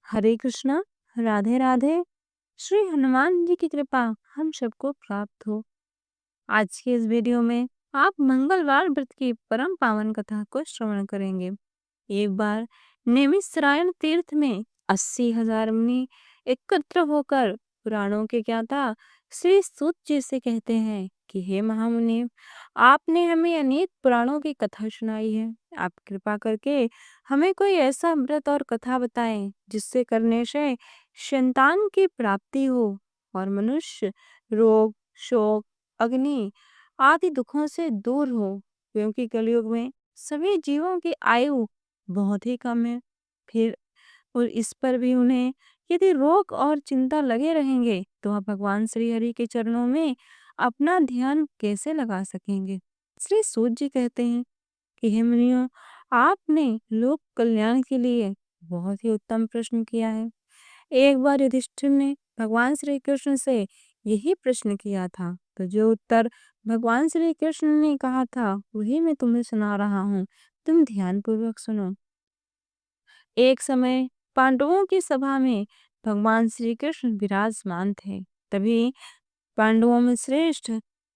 हरे कृष्णा, राधे राधे। श्री हनुमान जी की कृपा हम सबको प्राप्त हो। आज के इस वीडियो में आप मंगलवार व्रत की परम पावन कथा को श्रवण करेंगे। एक बार नेमिषारण्य तीर्थ में 80,000 मुनि एकत्र होकर पुराणों के ज्ञाता श्री सूत जी से कहते हैं कि हे महामुनि, आपने हमें अनेक पुराणों की कथा सुनाई है। आप कृपा करके हमें कोई ऐसा व्रत और कथा बताएं जिससे करने से संतान की प्राप्ति हो और मनुष्य रोग, शोक, अग्नि आदि दुखों से दूर हो, क्योंकि कलयुग में सभी जीवों की आयु बहुत ही कम है। फिर और इस पर भी उन्हें यदि रोग और चिंता लगे रहेंगे तो आप भगवान श्री हरि के चरणों में अपना ध्यान कैसे लगा सकेंगे। श्री सूत जी कहते हैं कि हे मुनियों, आपने लोक कल्याण के लिए बहुत ही उत्तम प्रश्न किया है। एक बार युधिष्ठिर ने भगवान श्री कृष्ण से यही प्रश्न किया था, तो जो उत्तर भगवान श्री कृष्ण ने कहा था वही मैं तुम्हें सुना रहा हूँ। तुम ध्यान पूर्वक सुनो। एक समय पांडवों की सभा में भगवान श्री कृष्ण विराजमान थे। तभी पांडवों में श्रेष्ठ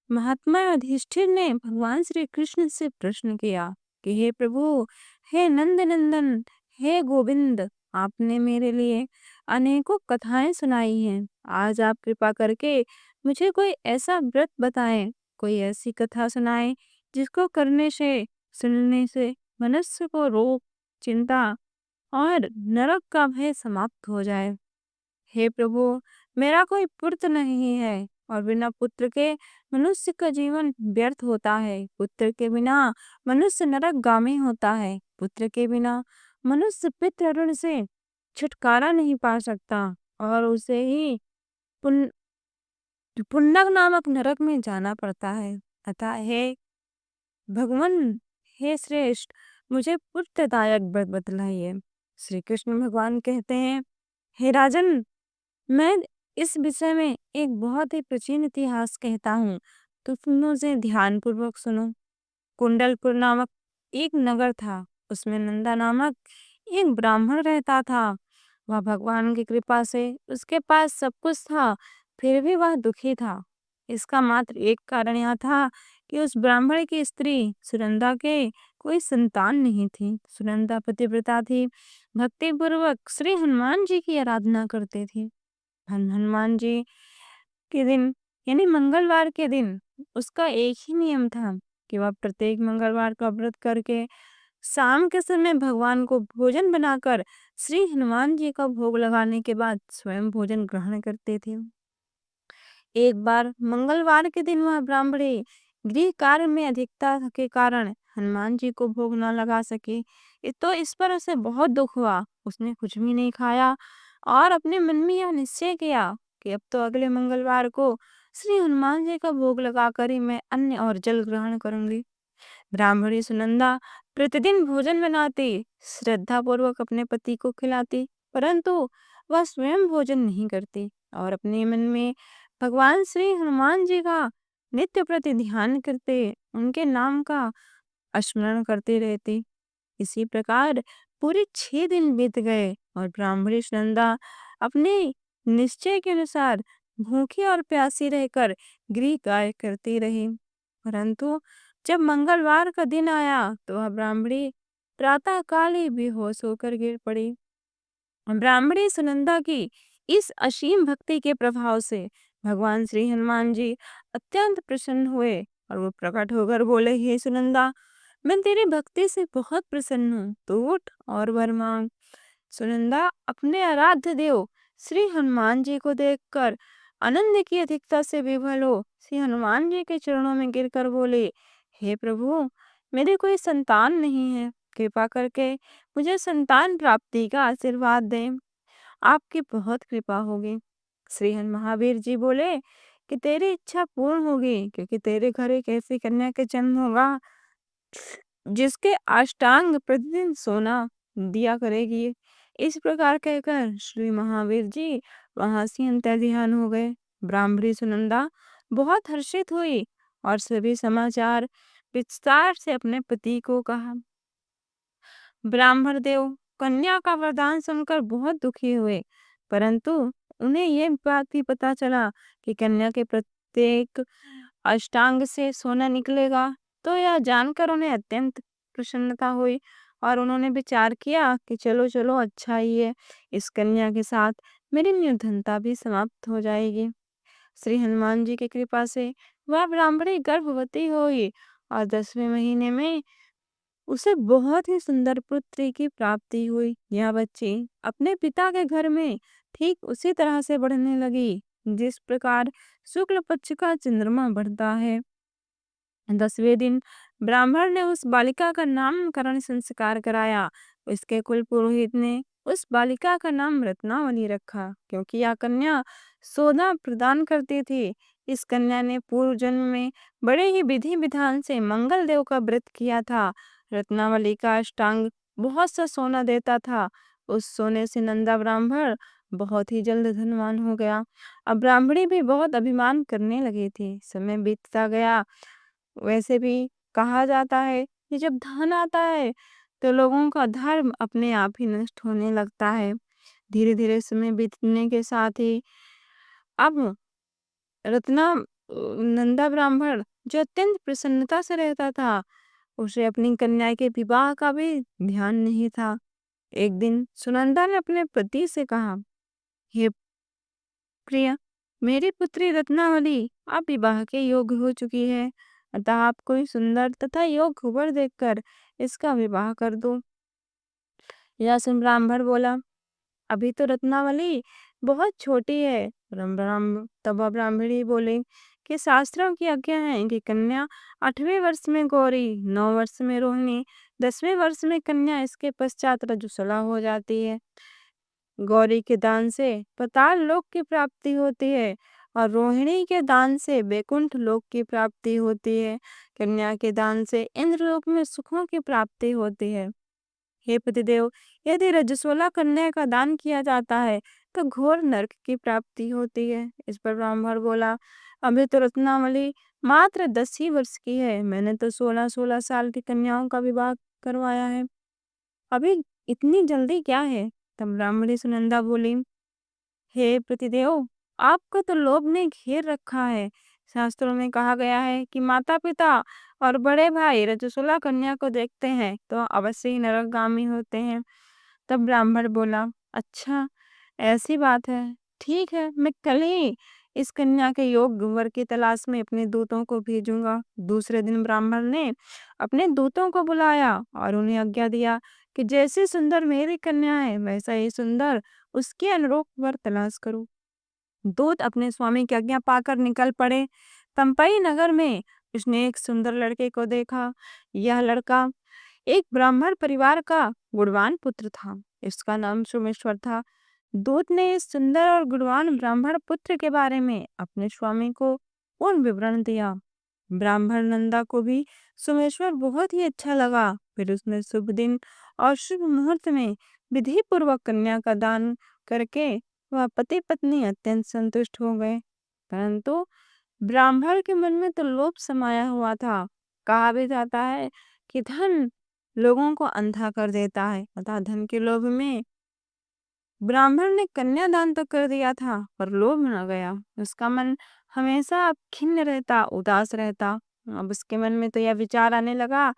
महात्मा युधिष्ठिर ने भगवान श्री कृष्ण से प्रश्न किया कि हे प्रभु, हे नंद नंदन, हे गोविंद, आपने मेरे लिए अनेकों कथाएं सुनाई हैं। आज आप कृपा करके मुझे कोई ऐसा व्रत बताएं, कोई ऐसी कथा सुनाएं जिसको करने से, सुनने से मनुष्य को रोग, चिंता और नरक का भय समाप्त हो जाए। हे प्रभु, मेरा कोई पुत्र नहीं है और बिना पुत्र के मनुष्य का जीवन व्यर्थ होता है। पुत्र के बिना मनुष्य नरकगामी होता है। पुत्र के बिना मनुष्य पितृ ऋण से छुटकारा नहीं पा सकता और उसे ही पुन पुन्नक नामक नरक में जाना पड़ता है। अतः हे भगवान, हे श्रेष्ठ, मुझे पुत्रदायक व्रत बतलाइए। श्री कृष्ण भगवान कहते हैं, हे राजन, मैं इस विषय में एक बहुत ही प्राचीन इतिहास कहता हूँ, तो तुम उसे ध्यान पूर्वक सुनो। कुंडलपुर नामक एक नगर था। उसमें नंदा नामक एक ब्राह्मण रहता था। वह भगवान की कृपा से उसके पास सब कुछ था, फिर भी वह दुखी था। इसका मात्र एक कारण यह था कि उस ब्राह्मण की स्त्री सुनंदा के कोई संतान नहीं थी। सुनंदा पतिव्रता थी, भक्ति पूर्वक श्री हनुमान जी की आराधना करती थी। हनुमान जी के दिन यानी मंगलवार के दिन उसका एक ही नियम था कि वह प्रत्येक मंगलवार का व्रत करके शाम के समय भगवान को भोजन बनाकर श्री हनुमान जी का भोग लगाने के बाद स्वयं भोजन ग्रहण करते थे। एक बार मंगलवार के दिन वह ब्राह्मणी गृह कार्य में अधिकता के कारण हनुमान जी को भोग न लगा सकी। तो इस पर उसे बहुत दुख हुआ। उसने कुछ भी नहीं खाया और अपने मन में यह निश्चय किया कि अब तो अगले मंगलवार को श्री हनुमान जी का भोग लगाकर ही मैं अन्न और जल ग्रहण करूंगी। ब्राह्मणी सुनंदा प्रतिदिन भोजन बनाती, श्रद्धा पूर्वक अपने पति को खिलाती, परंतु वह स्वयं भोजन नहीं करती और अपने मन में भगवान श्री हनुमान जी का नित्य प्रति ध्यान करते, उनके नाम का स्मरण करते रहती। इसी प्रकार पूरे 6 दिन बीत गए और ब्राह्मणी सुनंदा अपने निश्चय के अनुसार भूखी और प्यासी रहकर गृह कार्य करती रही। परंतु जब मंगलवार का दिन आया तो वह ब्राह्मणी प्रातः काल ही बेहोश होकर गिर पड़ी। ब्राह्मणी सुनंदा की इस असीम भक्ति के प्रभाव से भगवान श्री हनुमान जी अत्यंत प्रसन्न हुए और वो प्रकट होकर बोले, हे सुनंदा, मैं तेरी भक्ति से बहुत प्रसन्न हूँ, तू उठ और वर मांग। सुनंदा अपने आराध्य देव श्री हनुमान जी को देखकर आनंद की अधिकता से विभल हो श्री हनुमान जी के चरणों में गिरकर बोले, हे प्रभु, मेरी कोई संतान नहीं है, कृपा करके मुझे संतान प्राप्ति का आशीर्वाद दें, आपकी बहुत कृपा होगी। श्री महावीर जी बोले कि तेरी इच्छा पूर्ण होगी, क्योंकि तेरे घर एक ऐसी कन्या के जन्म होगा जिसके अष्टांग प्रतिदिन सोना दिया करेगी। इस प्रकार कहकर श्री महावीर जी वहां से अंतर्ध्यान हो गए। ब्राह्मणी सुनंदा बहुत हर्षित हुई और सभी समाचार विस्तार से अपने पति को कहा। ब्राह्मण देव कन्या का वरदान सुनकर बहुत दुखी हुए, परंतु उन्हें ये बात भी पता चला कि कन्या के प्रत्येक अष्टांग से सोना निकलेगा। तो यह जानकर उन्हें अत्यंत प्रसन्नता हुई और उन्होंने विचार किया कि चलो चलो अच्छा ही है, इस कन्या के साथ मेरी निर्धनता भी समाप्त हो जाएगी। श्री हनुमान जी की कृपा से वह ब्राह्मणी गर्भवती हुई और 10वें महीने में उसे बहुत ही सुंदर पुत्री की प्राप्ति हुई। यह बच्ची अपने पिता के घर में ठीक उसी तरह से बढ़ने लगी जिस प्रकार शुक्ल पक्ष का चंद्रमा बढ़ता है। 10वें दिन ब्राह्मण ने उस बालिका का नामकरण संस्कार कराया। उसके कुल पुरोहित ने उस बालिका का नाम रत्नावली रखा, क्योंकि यह कन्या सोना प्रदान करती थी। इस कन्या ने पूर्व जन्म में बड़े ही विधि विधान से मंगल देव का व्रत किया था। रत्नावली का अष्टांग बहुत सा सोना देता था। उस सोने से नंदा ब्राह्मण बहुत ही जल्द धनवान हो गया। अब ब्राह्मणी भी बहुत अभिमान करने लगी थी। समय बीतता गया। वैसे भी कहा जाता है कि जब धन आता है तो लोगों का धर्म अपने आप ही नष्ट होने लगता है। धीरे धीरे समय बीतने के साथ ही अब रत्ना नंदा ब्राह्मण जो अत्यंत प्रसन्नता से रहता था, उसे अपनी कन्या के विवाह का भी ध्यान नहीं था। एक दिन सुनंदा ने अपने पति से कहा, हे प्रिय, मेरी पुत्री रत्नावली अब विवाह के योग्य हो चुकी है, अतः आप कोई सुंदर तथा योग्य वर देखकर इसका विवाह कर दो। यह सुन ब्राह्मण बोला, अभी तो रत्नावली बहुत छोटी है। तब वह ब्राह्मणी बोले कि शास्त्रों की आज्ञा है कि कन्या 8वें वर्ष में गौरी, 9 वर्ष में रोहिणी, 10वें वर्ष में कन्या, इसके पश्चात रजस्वला हो जाती है। गौरी के दान से पाताल लोक की प्राप्ति होती है और रोहिणी के दान से वैकुंठ लोक की प्राप्ति होती है। कन्या के दान से इंद्रलोक में सुखों की प्राप्ति होती है। हे पतिदेव, यदि रजस्वला कन्या का दान किया जाता है तो घोर नरक की प्राप्ति होती है। इस पर ब्राह्मण बोला, अभी तो रत्नावली मात्र 10 ही वर्ष की है, मैंने तो 16-16 साल की कन्याओं का विवाह करवाया है, अभी इतनी जल्दी क्या है। तब ब्राह्मणी सुनंदा बोली, हे प्रतिदेव, आपको तो लोभ ने घेर रखा है। शास्त्रों में कहा गया है कि माता पिता और बड़े भाई रजस्वला कन्या को देखते हैं तो अवश्य ही नरकगामी होते हैं। तब ब्राह्मण बोला, अच्छा ऐसी बात है, ठीक है, मैं कल ही इस कन्या के योग्य वर की तलाश में अपने दूतों को भेजूंगा। दूसरे दिन ब्राह्मण ने अपने दूतों को बुलाया और उन्हें आज्ञा दिया कि जैसी सुंदर मेरी कन्या है वैसा ही सुंदर उसके अनुरूप वर तलाश करो। दूत अपने स्वामी की आज्ञा पाकर निकल पड़े। पंपई नगर में उसने एक सुंदर लड़के को देखा। यह लड़का एक ब्राह्मण परिवार का गुणवान पुत्र था। इसका नाम सोमेश्वर था। दूत ने इस सुंदर और गुणवान ब्राह्मण पुत्र के बारे में अपने स्वामी को पूर्ण विवरण दिया। ब्राह्मण नंदा को भी सोमेश्वर बहुत ही अच्छा लगा। फिर उसने शुभ दिन और शुभ मुहूर्त में विधि पूर्वक कन्या का दान करके वह पति पत्नी अत्यंत संतुष्ट हो गए। परंतु ब्राह्मण के मन में तो लोभ समाया हुआ था। कहा भी जाता है कि धन लोगों को अंधा कर देता है, अतः धन के लोभ में ब्राह्मण ने कन्यादान तो कर दिया था पर लोभ न गया। उसका मन हमेशा खिन्न रहता, उदास रहता। अब उसके मन में तो यह विचार आने लगा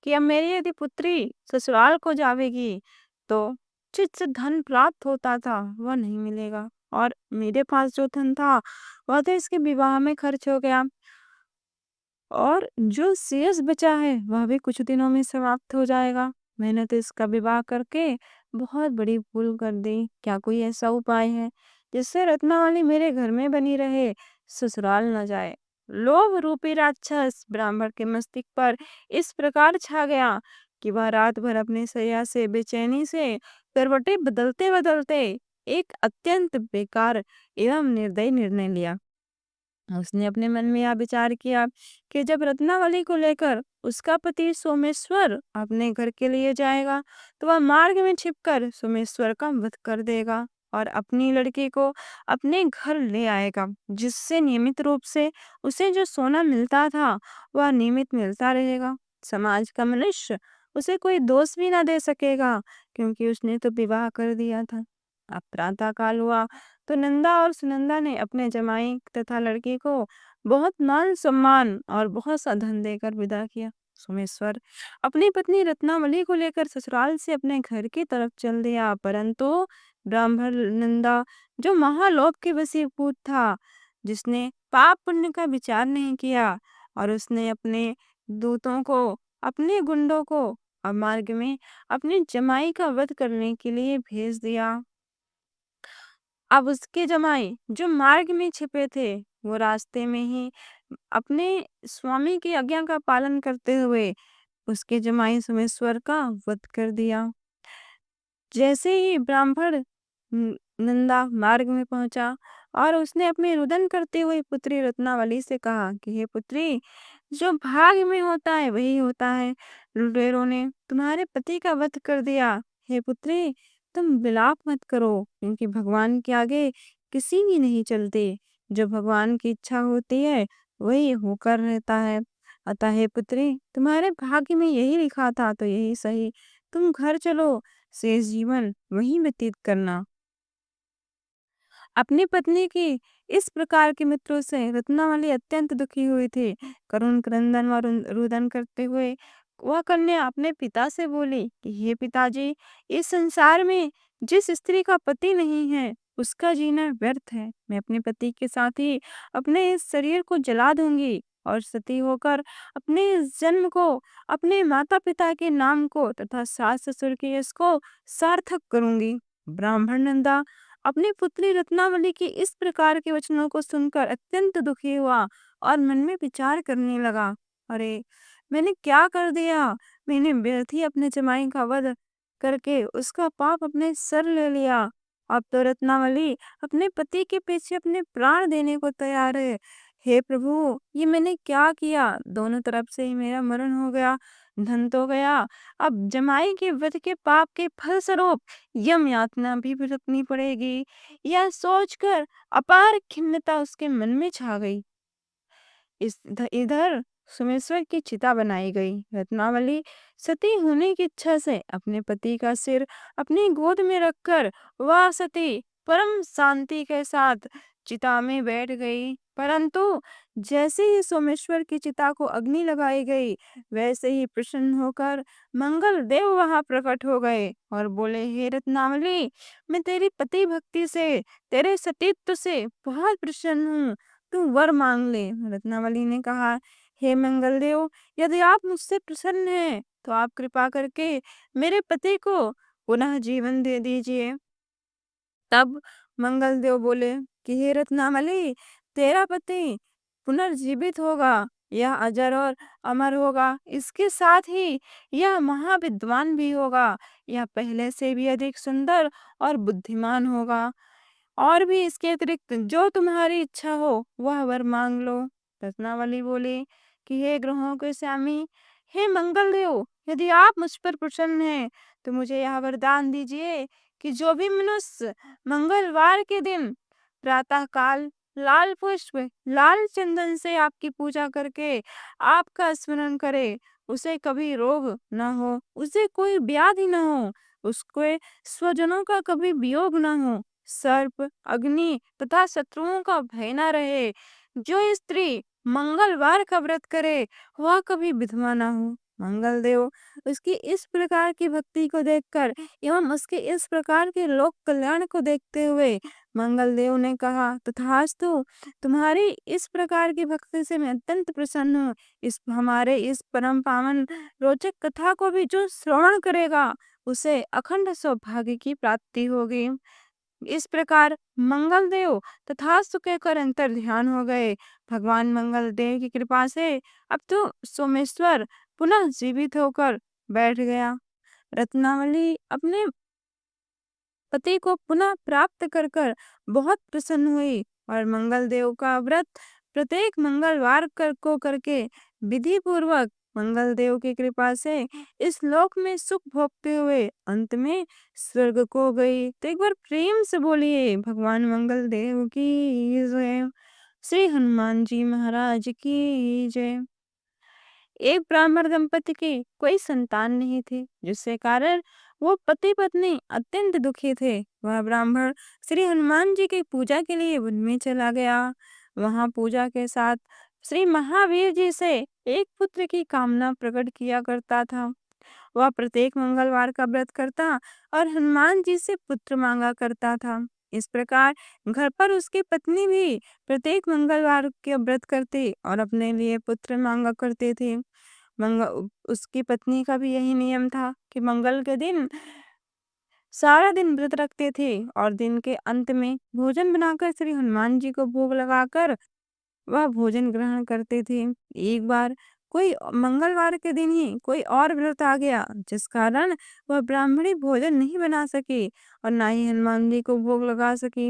कि अब मेरी यदि पुत्री ससुराल को जावेगी तो जिससे धन प्राप्त होता था वह नहीं मिलेगा, और मेरे पास जो धन था वह तो इसके विवाह में खर्च हो गया, और जो शेष बचा है वह भी कुछ दिनों में समाप्त हो जाएगा। मैंने तो इसका विवाह करके बहुत बड़ी भूल कर दी। क्या कोई ऐसा उपाय है जिससे रत्नावली मेरे घर में बनी रहे, ससुराल न जाए। लोभ रूपी राक्षस ब्राह्मण के मस्तिष्क पर इस प्रकार छा गया कि वह रात भर अपने शैया से बेचैनी से करवटें बदलते बदलते एक अत्यंत बेकार एवं निर्दयी निर्णय लिया। उसने अपने मन में यह विचार किया कि जब रत्नावली को लेकर उसका पति सोमेश्वर अपने घर के लिए जाएगा तो वह मार्ग में छिपकर सोमेश्वर का वध कर देगा और अपनी लड़की को अपने घर ले आएगा, जिससे नियमित रूप से उसे जो सोना मिलता था वह नियमित मिलता रहेगा। समाज का मनुष्य उसे कोई दोष भी ना दे सकेगा, क्योंकि उसने तो विवाह कर दिया था। अब प्रातः काल हुआ तो नंदा और सुनंदा ने अपने जमाई तथा लड़की को बहुत मान सम्मान और बहुत सा धन देकर विदा किया। सोमेश्वर अपनी पत्नी रत्नावली को लेकर ससुराल से अपने घर की तरफ चल दिया, परंतु ब्राह्मण नंदा, जो महालोभ के वशीभूत था, जिसने पाप पुण्य का विचार नहीं किया, और उसने अपने दूतों को, अपने गुंडों को मार्ग में अपनी जमाई का वध करने के लिए भेज दिया। अब उसके जमाई जो मार्ग में छिपे थे, वो रास्ते में ही अपने स्वामी की आज्ञा का पालन करते हुए उसके जमाई सोमेश्वर का वध कर दिया। जैसे ही ब्राह्मण नंदा मार्ग में पहुंचा और उसने अपने रुदन करते हुए पुत्री रत्नावली से कहा कि हे पुत्री, जो भाग्य में होता है वही होता है। लुटेरों ने तुम्हारे पति का वध कर दिया। हे पुत्री, तुम विलाप मत करो, क्योंकि भगवान के आगे किसी की नहीं चलते। जो भगवान की इच्छा होती है वही होकर रहता है। अतः हे पुत्री, तुम्हारे भाग्य में यही लिखा था तो यही सही। तुम घर चलो, शेष जीवन वहीं व्यतीत करना। अपनी पत्नी की इस प्रकार के मित्रों से रत्नावली अत्यंत दुखी हुई थी। करुण क्रंदन व रुदन करते हुए वह कन्या अपने पिता से बोली कि हे पिताजी, इस संसार में जिस स्त्री का पति नहीं है उसका जीना व्यर्थ है। मैं अपने पति के साथ ही अपने इस शरीर को जला दूंगी और सती होकर अपने इस जन्म को, अपने माता पिता के नाम को तथा सास ससुर के यश को सार्थक करूंगी। ब्राह्मण नंदा अपनी पुत्री रत्नावली के इस प्रकार के वचनों को सुनकर अत्यंत दुखी हुआ और मन में विचार करने लगा, अरे मैंने क्या कर दिया। मैंने व्यर्थ ही अपने जमाई का वध करके उसका पाप अपने सर ले लिया। अब तो रत्नावली अपने पति के पीछे अपने प्राण देने को तैयार है। हे प्रभु, ये मैंने क्या किया। दोनों तरफ से ही मेरा मरण हो गया, धन तो गया, अब जमाई के वध के पाप के फल स्वरूप यम यातना भी भुगतनी पड़ेगी। यह सोचकर अपार खिन्नता उसके मन में छा गई। इधर सोमेश्वर की चिता बनाई गई। रत्नावली सती होने की इच्छा से अपने पति का सिर अपनी गोद में रखकर वह सती परम शांति के साथ चिता में बैठ गई। परंतु जैसे ही सोमेश्वर की चिता को अग्नि लगाई गई, वैसे ही प्रसन्न होकर मंगल देव वहां प्रकट हो गए और बोले, हे रत्नावली, मैं तेरी पति भक्ति से, तेरे सतीत्व से बहुत प्रसन्न हूँ। तू वर मांग ले। रत्नावली ने कहा, हे मंगल देव, यदि आप मुझसे प्रसन्न हैं तो आप कृपा करके मेरे पति को पुनः जीवन दे दीजिए। तब मंगल देव बोले कि हे रत्नावली, तेरा पति पुनर्जीवित होगा, यह अजर और अमर होगा। इसके साथ ही यह महाविद्वान भी होगा। यह पहले से भी अधिक सुंदर और बुद्धिमान होगा। और भी इसके अतिरिक्त जो तुम्हारी इच्छा हो वह वर मांग लो। रत्नावली बोली कि हे ग्रहों के स्वामी, हे मंगल देव, यदि आप मुझ पर प्रसन्न हैं तो मुझे यह वरदान दीजिए कि जो भी मनुष्य मंगलवार के दिन प्रातः काल लाल पुष्प, लाल चंदन से आपकी पूजा करके आपका स्मरण करे, उसे कभी रोग न हो, उसे कोई व्याधि न हो, उसके स्वजनों का कभी वियोग न हो, सर्प, अग्नि तथा शत्रुओं का भय न रहे। जो स्त्री मंगलवार का व्रत करे वह कभी विधवा ना हो। मंगल देव उसकी इस प्रकार की भक्ति को देखकर एवं उसके इस प्रकार के लोक कल्याण को देखते हुए मंगल देव ने कहा, तथास्तु, तुम्हारी इस प्रकार की भक्ति से मैं अत्यंत प्रसन्न हूँ। इस हमारे इस परम पावन रोचक कथा को भी जो श्रवण करेगा उसे अखंड सौभाग्य की प्राप्ति होगी। इस प्रकार मंगल देव तथास्तु कहकर अंतर ध्यान हो गए। भगवान मंगल देव की कृपा से अब तो सोमेश्वर पुनः जीवित होकर बैठ गया। रत्नावली अपने पति को पुनः प्राप्त कर कर बहुत प्रसन्न हुई और मंगल देव का व्रत प्रत्येक मंगलवार को करके विधि पूर्वक मंगल देव की कृपा से इस लोक में सुख भोगते हुए अंत में स्वर्ग को गई। तो एक बार प्रेम से बोलिए भगवान मंगल देव की जय। श्री हनुमान जी महाराज की जय। एक ब्राह्मण दंपति के कोई संतान नहीं थे, जिसके कारण वो पति पत्नी अत्यंत दुखी थे। वह ब्राह्मण श्री हनुमान जी की पूजा के लिए वन में चला गया। वहां पूजा के साथ श्री महावीर जी से एक पुत्र की कामना प्रकट किया करता था। वह प्रत्येक मंगलवार का व्रत करता और हनुमान जी से पुत्र मांगा करता था। इस प्रकार घर पर उसकी पत्नी भी प्रत्येक मंगलवार के व्रत करते और अपने लिए पुत्र मांगा करते थे। उसकी पत्नी का भी यही नियम था कि मंगल के दिन सारा दिन व्रत रखते थे और दिन के अंत में भोजन बनाकर श्री हनुमान जी को भोग लगाकर वह भोजन ग्रहण करते थे। एक बार कोई मंगलवार के दिन ही कोई और व्रत आ गया, जिस कारण वह ब्राह्मणी भोजन नहीं बना सकी और ना ही हनुमान जी को भोग लगा सकी।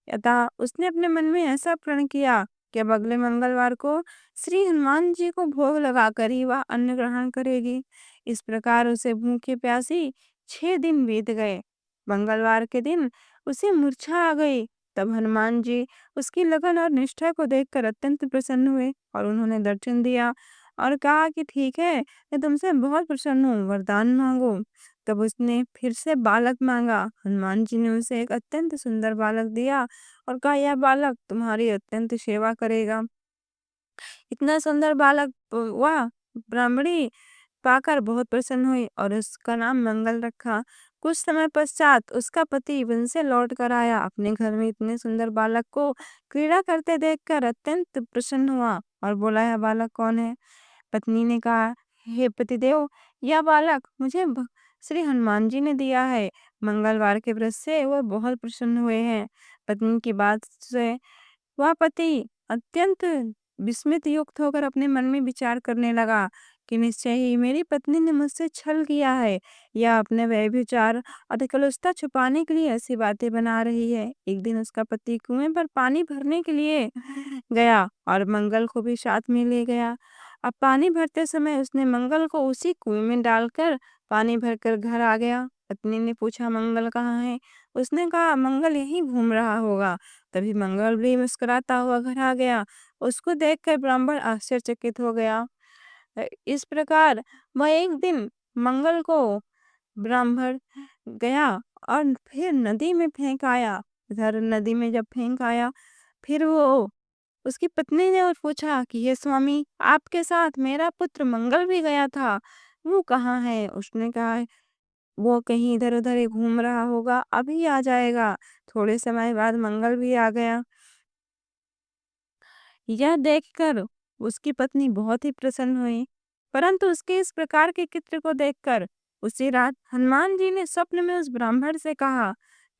अतः उसने अपने मन में ऐसा प्रण किया कि अब अगले मंगलवार को श्री हनुमान जी को भोग लगाकर ही वह अन्न ग्रहण करेगी। इस प्रकार उसे भूखी प्यासी 6 दिन बीत गए। मंगलवार के दिन उसे मूर्छा आ गई। तब हनुमान जी उसकी लगन और निष्ठा को देखकर अत्यंत प्रसन्न हुए और उन्होंने दर्शन दिया और कहा कि ठीक है, मैं तुमसे बहुत प्रसन्न हूँ, वरदान मांगो। तब उसने फिर से बालक मांगा। हनुमान जी ने उसे एक अत्यंत सुंदर बालक दिया और कहा, यह बालक तुम्हारी अत्यंत सेवा करेगा। इतना सुंदर बालक वह ब्राह्मणी पाकर बहुत प्रसन्न हुई और उसका नाम मंगल रखा। कुछ समय पश्चात उसका पति वन से लौट कर आया। अपने घर में इतने सुंदर बालक को क्रीड़ा करते देखकर अत्यंत प्रसन्न हुआ और बोला, यह बालक कौन है? पत्नी ने कहा, हे पतिदेव, यह बालक मुझे श्री हनुमान जी ने दिया है। मंगलवार के व्रत से वह बहुत प्रसन्न हुए हैं। पत्नी की बात से वह पति अत्यंत विस्मित युक्त होकर अपने मन में विचार करने लगा कि निश्चय ही मेरी पत्नी ने मुझसे छल किया है या अपने व्यभिचार और कलुषता छुपाने के लिए ऐसी बातें बना रही है। एक दिन उसका पति कुएं पर पानी भरने के लिए गया और मंगल को भी साथ में ले गया। अब पानी भरते समय उसने मंगल को उसी कुएं में डालकर पानी भरकर घर आ गया। पत्नी ने पूछा, मंगल कहाँ है? उसने कहा, मंगल यहीं घूम रहा होगा। तभी मंगल भी मुस्कुराता हुआ घर आ गया। उसको देखकर ब्राह्मण आश्चर्यचकित हो गया। इस प्रकार वह एक दिन मंगल को ब्राह्मण गया और फिर नदी में फेंक आया। इधर नदी में जब फेंक आया, फिर वो उसकी पत्नी ने और पूछा कि ये स्वामी, आपके साथ मेरा पुत्र मंगल भी गया था, वो कहाँ है? उसने कहा, वो कहीं इधर उधर ही घूम रहा होगा, अभी आ जाएगा। थोड़े समय बाद मंगल भी आ गया। यह देखकर उसकी पत्नी बहुत ही प्रसन्न हुई। परंतु उसके इस प्रकार के चित्र को देखकर उसी रात हनुमान जी ने स्वप्न में उस ब्राह्मण से कहा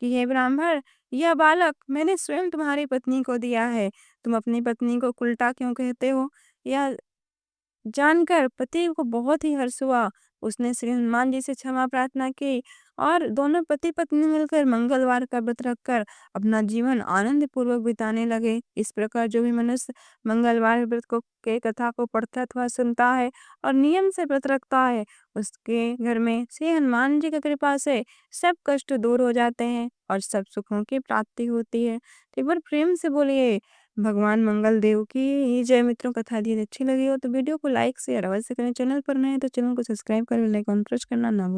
कि हे ब्राह्मण, यह बालक मैंने स्वयं तुम्हारी पत्नी को दिया है। तुम अपनी पत्नी को उल्टा क्यों कहते हो? यह जानकर पति को बहुत ही हर्ष हुआ। उसने श्री हनुमान जी से क्षमा प्रार्थना की और दोनों पति पत्नी मिलकर मंगलवार का व्रत रखकर अपना जीवन आनंद पूर्वक बिताने लगे। इस प्रकार जो भी मनुष्य मंगलवार व्रत को के कथा को पढ़ता अथवा सुनता है और नियम से व्रत रखता है, उसके घर में श्री हनुमान जी की कृपा से सब कष्ट दूर हो जाते हैं और सब सुखों की प्राप्ति होती है। तो एक बार प्रेम से बोलिए, भगवान मंगल देव की जय। मित्रों, कथा यदि अच्छी लगी हो तो वीडियो को लाइक शेयर अवश्य करें। चैनल पर नए हैं तो चैनल को सब्सक्राइब कर बेल आइकन प्रेस करना ना भूलें।